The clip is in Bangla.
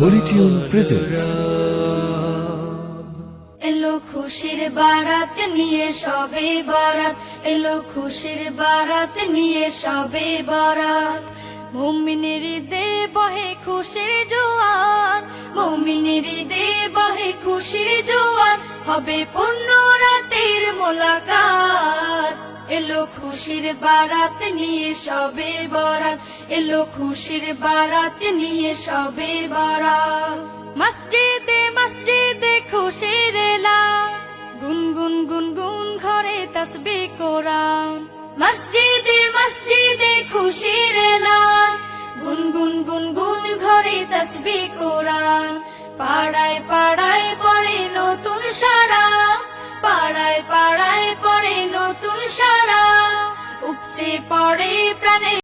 Holy Tune presents এলো খুশির বারাত নিয়ে সবে বরাত, এলো খুশির বারাত নিয়ে সবে বরাত। মুমিনের হৃদে বহে খুশির জোয়ার, মুমিনের হৃদে বহে খুশির জোয়ার, হবে পূর্ণ রাতের মোলাকাত। এলো খুশির বারাত নিয়ে সবে বরাত, এলো খুশির বারাত নিয়ে সবে বরাত। মসজিদে মসজিদে খুশির এলান, গুনগুন গুনগুন ঘরে তাসবিহ কোরআন। মসজিদে মসজিদে খুশির এলান, গুনগুন গুনগুন ঘরে তাসবিহ কোরআন। পাড়ায় পাড়ায় পড়ে নতুন সারা, পাড়ায় পাড়ায় পড়ে নতুন সারা, উপচে পড়ে প্রাণে